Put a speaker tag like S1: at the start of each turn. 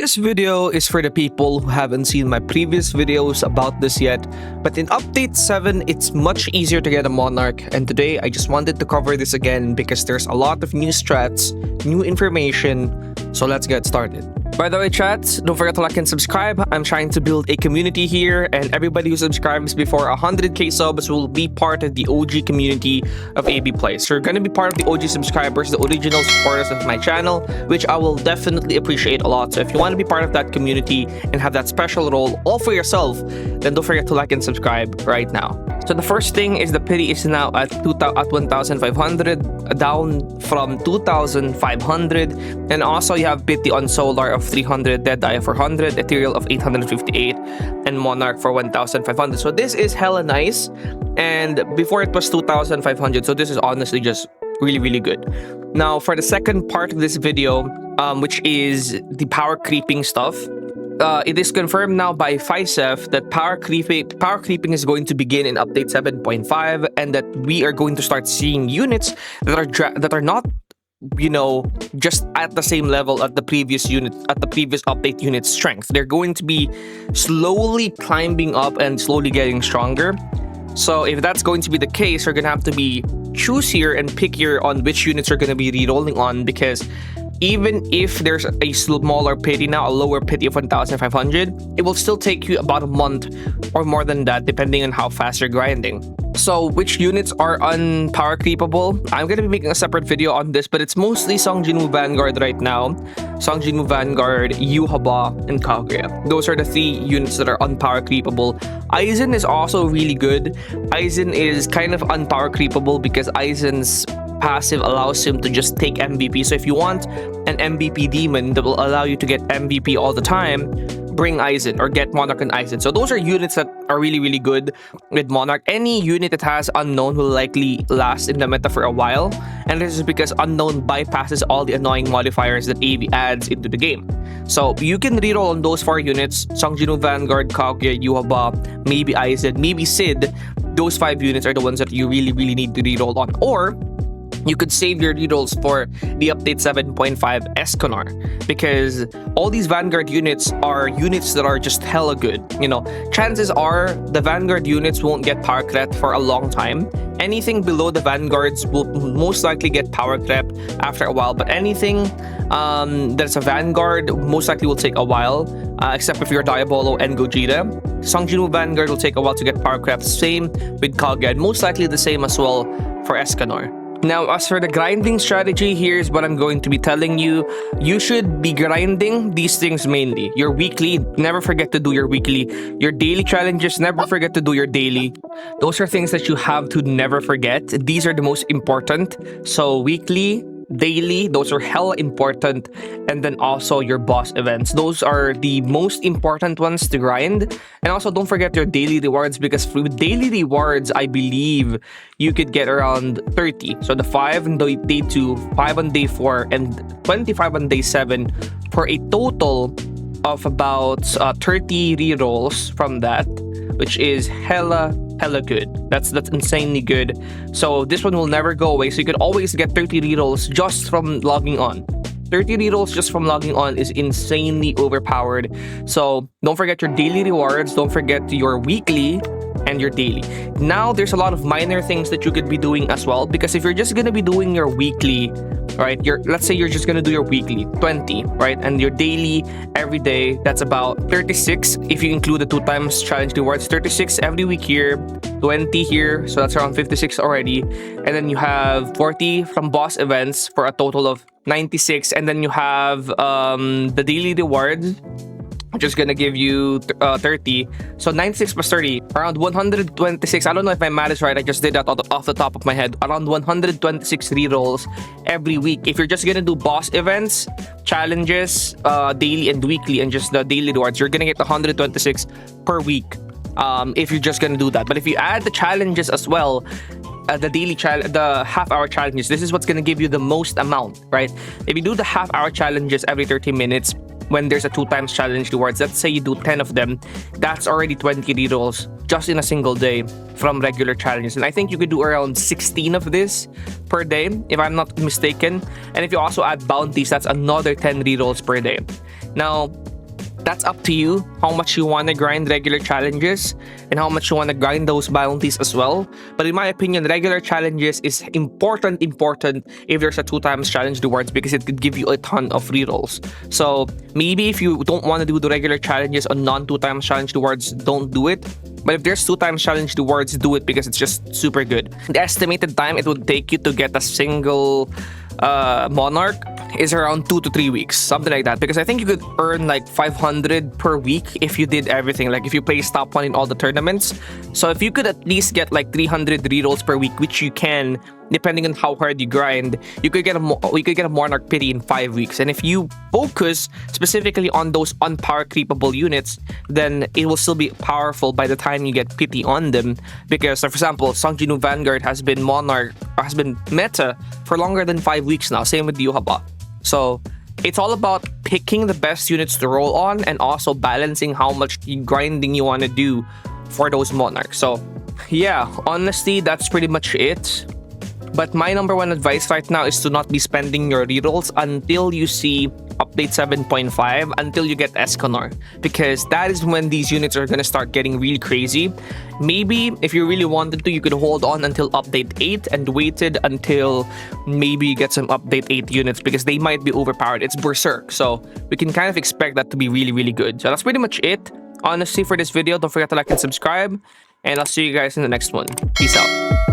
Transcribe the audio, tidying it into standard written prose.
S1: This video is for the people who haven't seen my previous videos about this yet, but in update 7, it's much easier to get a Monarch, and today I just wanted to cover this again because there's a lot of new strats, new information, so let's get started. By the way, chats, don't forget to like and subscribe. I'm trying to build a community here, and everybody who subscribes before 100k subs will be part of the OG community of AB Plays. So you're going to be part of the OG subscribers, the original supporters of my channel, which I will definitely appreciate a lot. So if you want to be part of that community and have that special role all for yourself, then don't forget to like and subscribe right now. So the first thing is the pity is now at 1,500, down from 2,500, and also you have pity on Solar of 300, Deadeye of 400, Ethereal of 858, and Monarch for 1,500. So this is hella nice, and before it was 2,500, so this is honestly just really good. Now for the second part of this video, which is the power creeping stuff. It is confirmed now by FICEF that power creeping is going to begin in update 7.5, and that we are going to start seeing units that are not, you know, just at the same level at the previous update unit strength. They're going to be slowly climbing up and slowly getting stronger. So if that's going to be the case, you're gonna have to be choosier and pickier on which units you're gonna be re-rolling on, because even if there's a smaller pity now, a lower pity of 1,500, it will still take you about a month or more than that, depending on how fast you're grinding. So which units are unpower creepable? I'm going to be making a separate video on this, but it's mostly Anime Vanguard right now. Anime Vanguard, Yuhaba, and Kaguya. Those are the 3 units that are unpower creepable. Aizen is also really good. Aizen is kind of unpower creepable because Aizen's passive allows him to just take MVP. So if you want an MVP demon that will allow you to get MVP all the time, bring Aizen or get Monarch and Aizen. So those are units that are really good with Monarch. Any unit that has Unknown will likely last in the meta for a while, and this is because Unknown bypasses all the annoying modifiers that AB adds into the game. So you can reroll on those 4 units: Anime Vanguard, Kaguya, Yuhaba, maybe Aizen, maybe Sid. Those 5 units are the ones that you really need to reroll on. Or you could save your rerolls for the update 7.5 Escanor, because all these Vanguard units are units that are just hella good. You know, chances are the Vanguard units won't get power crept for a long time. Anything below the Vanguards will most likely get power crept after a while, but anything that's a Vanguard most likely will take a while, except if you're Diabolo and Gogeta. Anime Vanguard will take a while to get power crept. Same with Kaguya, and most likely the same as well for Escanor. Now, as for the grinding strategy, here's what I'm going to be telling you. You should be grinding these things mainly. Your weekly, never forget to do your weekly. Your daily challenges, never forget to do your daily. Those are things that you have to never forget. These are the most important. So weekly, daily, those are hella important. And then also your boss events. Those are the most important ones to grind. And also don't forget your daily rewards, because with daily rewards, I believe you could get around 30. So the 5 on day 2, 5 on day 4, and 25 on day 7 for a total of about 30 rerolls from that, which is hella good. That's insanely good. So this one will never go away. So you could always get 30 rerolls just from logging on. 30 rerolls just from logging on is insanely overpowered. So don't forget your daily rewards, don't forget your weekly and your daily. Now there's a lot of minor things that you could be doing as well, because if you're just gonna be doing your weekly, right, let's say you're just gonna do your weekly 20, right, and your daily every day, that's about 36 if you include the 2 times challenge rewards. 36 every week here, 20 here, so that's around 56 already, and then you have 40 from boss events for a total of 96, and then you have the daily rewards, which is gonna give you 30. So 96 plus 30, around 126. I don't know if my math is right. I just did that off the top of my head. Around 126 rerolls every week. If you're just gonna do boss events, challenges, daily and weekly, and just the daily rewards, you're gonna get 126 per week. If you're just gonna do that. But if you add the challenges as well, the half-hour challenges, this is what's gonna give you the most amount, right? If you do the half-hour challenges every 30 minutes, when there's a 2 times challenge rewards, let's say you do 10 of them, that's already 20 rerolls just in a single day from regular challenges. And I think you could do around 16 of this per day, if I'm not mistaken. And if you also add bounties, that's another 10 rerolls per day. Now, That's up to you how much you want to grind regular challenges and how much you want to grind those bounties as well. But in my opinion, regular challenges is important if there's a 2 times challenge rewards because it could give you a ton of rerolls. So maybe if you don't want to do the regular challenges on non 2 times challenge rewards, don't do it. But if there's 2 times challenge rewards, do it because it's just super good. The estimated time it would take you to get a single Monarch is around 2 to 3 weeks, something like that. Because I think you could earn like 500 per week if you did everything, like if you place top 1 in all the tournaments. So if you could at least get like 300 rerolls per week, which you can, depending on how hard you grind, you could get a Monarch pity in 5 weeks. And if you focus specifically on those unpower creepable units, then it will still be powerful by the time you get pity on them. Because, for example, Anime Vanguard has been meta for longer than 5 weeks now. Same with Yuhaba. So it's all about picking the best units to roll on and also balancing how much grinding you want to do for those Monarchs. So yeah, honestly, that's pretty much it. But my number 1 advice right now is to not be spending your rerolls until you see update 7.5, until you get Escanor, because that is when these units are going to start getting really crazy. Maybe if you really wanted to, you could hold on until update 8 and waited until maybe you get some update 8 units because they might be overpowered. It's Berserk, so we can kind of expect that to be really, really good. So that's pretty much it, honestly, for this video. Don't forget to like and subscribe, and I'll see you guys in the next one. Peace out.